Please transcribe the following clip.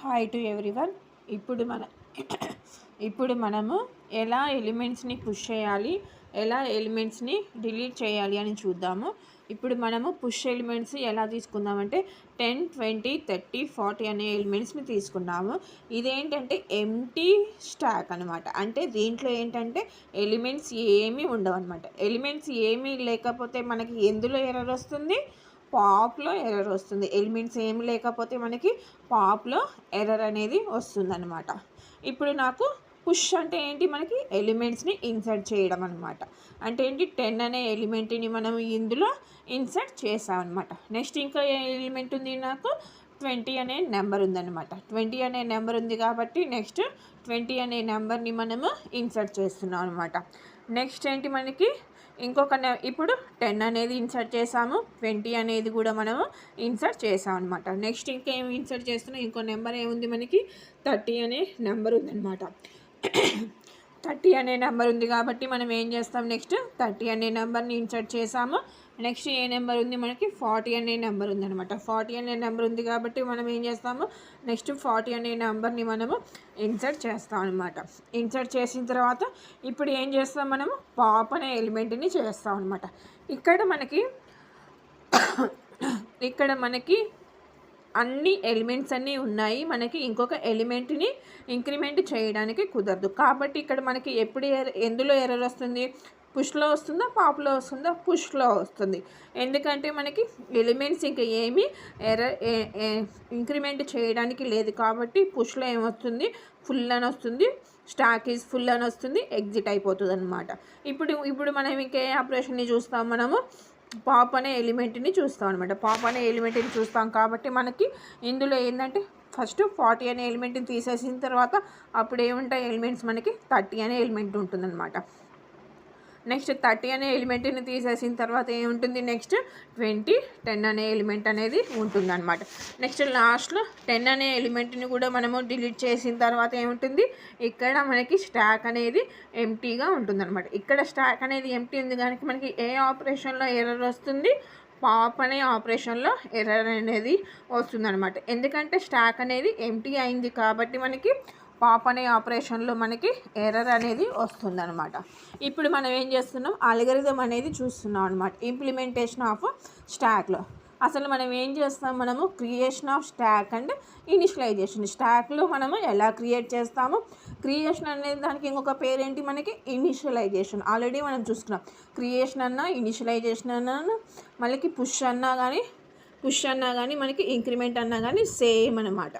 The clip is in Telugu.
Hi to everyone. ఇప్పుడు మన ఇప్పుడు మనము ఎలా ఎలిమెంట్స్ని పుష్ చేయాలి, ఎలా ఎలిమెంట్స్ని డిలీట్ చేయాలి అని చూద్దాము. ఇప్పుడు మనము పుష్ ఎలిమెంట్స్ ఎలా తీసుకుందామంటే 10, 20, 30, 40 అనే ఎలిమెంట్స్ని తీసుకున్నాము. ఇదేంటంటే ఎంటీ స్టాక్ అనమాట. అంటే దీంట్లో ఏంటంటే ఎలిమెంట్స్ ఏమీ ఉండవు అనమాట. ఎలిమెంట్స్ ఏమీ లేకపోతే మనకి ఎందులో ఎర్రర్ వస్తుంది? పాప్లో ఎర్రర్ వస్తుంది. ఎలిమెంట్స్ ఏమి లేకపోతే మనకి పాప్లో ఎర్రర్ అనేది వస్తుందన్నమాట. ఇప్పుడు నాకు పుష్ అంటే ఏంటి? మనకి ఎలిమెంట్స్ని ఇన్సర్ట్ చేయడం అనమాట. అంటే ఏంటి? 10 అనే ఎలిమెంట్ని మనం ఇందులో ఇన్సర్ట్ చేసామన్నమాట. నెక్స్ట్ ఇంకా ఏ ఎలిమెంట్ ఉంది? నాకు 20 అనే నెంబర్ ఉందన్నమాట. 20 అనే నెంబర్ ఉంది కాబట్టి నెక్స్ట్ 20 అనే నెంబర్ని మనము ఇన్సర్ట్ చేస్తున్నాం అనమాట. నెక్స్ట్ ఏంటి మనకి ఇంకొక ఇప్పుడు 10 అనేది ఇన్సర్ట్ చేసాము, 20 అనేది కూడా మనము ఇన్సర్ట్ చేసాం అనమాట. నెక్స్ట్ ఇంకేం ఇన్సర్ట్ చేస్తున్నాం? ఇంకో నెంబర్ ఏముంది మనకి? 30 అనే నెంబర్ ఉందన్నమాట. 30 అనే నెంబర్ ఉంది కాబట్టి మనం ఏం చేస్తాం? నెక్స్ట్ 30 అనే నెంబర్ని ఇన్సర్ట్ చేసాము. నెక్స్ట్ ఏ నెంబర్ ఉంది మనకి? 40 అనే నెంబర్ ఉందన్నమాట. 40 అనే నెంబర్ ఉంది కాబట్టి మనం ఏం చేస్తాము? నెక్స్ట్ 40 అనే నెంబర్ని మనము ఇన్సర్ట్ చేస్తాం అనమాట. ఇన్సర్ట్ చేసిన తర్వాత ఇప్పుడు ఏం చేస్తాం? మనము పాప్ అనే ఎలిమెంట్ని చేస్తాం అనమాట. ఇక్కడ మనకి అన్ని ఎలిమెంట్స్ అన్నీ ఉన్నాయి. మనకి ఇంకొక ఎలిమెంట్ని ఇంక్రిమెంట్ చేయడానికి కుదరదు కాబట్టి ఇక్కడ మనకి ఎప్పుడు ఎందులో ఎర్రర్ వస్తుంది? పుష్లో వస్తుందా, పాప్లో వస్తుందా? పుష్లో వస్తుంది. ఎందుకంటే మనకి ఎలిమెంట్స్ ఇంకా ఏమీ ఇంక్రిమెంట్ చేయడానికి లేదు కాబట్టి పుష్లో ఏమొస్తుంది? ఫుల్ అని వస్తుంది, స్టాక్ ఈజ్ ఫుల్ అని వస్తుంది, ఎగ్జిట్ అయిపోతుంది అనమాట. ఇప్పుడు మనం ఇంకే ఆపరేషన్ని చూస్తాం? మనము పాప్ అనే ఎలిమెంట్ని చూస్తాం అనమాట. పాప్ అనే ఎలిమెంట్ని చూస్తాం కాబట్టి మనకి ఇందులో ఏంటంటే ఫస్ట్ 40 అనే ఎలిమెంట్ని తీసేసిన తర్వాత అప్పుడు ఏముంటాయి ఎలిమెంట్స్? మనకి 30 అనే ఎలిమెంట్ ఉంటుందన్నమాట. నెక్స్ట్ 30 అనే ఎలిమెంట్ని తీసేసిన తర్వాత ఏముంటుంది? నెక్స్ట్ 20, 10 అనే ఎలిమెంట్ అనేది ఉంటుందన్నమాట. నెక్స్ట్ లాస్ట్లో 10 అనే ఎలిమెంట్ని కూడా మనము డిలీట్ చేసిన తర్వాత ఏముంటుంది? ఇక్కడ మనకి స్టాక్ అనేది ఎంటీగా ఉంటుందన్నమాట. ఇక్కడ స్టాక్ అనేది ఎంటీ ఉంది కనుక మనకి ఏ ఆపరేషన్లో ఎర్రర్ వస్తుంది? పాప్ అనే ఆపరేషన్లో ఎర్రర్ అనేది వస్తుందన్నమాట. ఎందుకంటే స్టాక్ అనేది ఎంటీ అయింది కాబట్టి మనకి పాప్ అనే ఆపరేషన్లో మనకి ఎర్రర్ అనేది వస్తుందన్నమాట. ఇప్పుడు మనం ఏం చేస్తున్నాం? అల్గోరిథం అనేది చూస్తున్నాం అనమాట. ఇంప్లిమెంటేషన్ ఆఫ్ స్టాక్లో అసలు మనం ఏం చేస్తాం? మనము creation of stack and initialisation. స్టాక్లో మనము ఎలా క్రియేట్ చేస్తాము? క్రియేషన్ అనేది దానికి ఇంకొక పేరేంటి? మనకి ఇనిషియలైజేషన్. ఆల్రెడీ మనం చూసుకున్నాం. క్రియేషన్ అన్నా, ఇనిషియలైజేషన్ అన్నా, మళ్ళీ పుష్ అన్నా కానీ మనకి ఇంక్రిమెంట్ అన్నా కానీ సేమ్ అనమాట.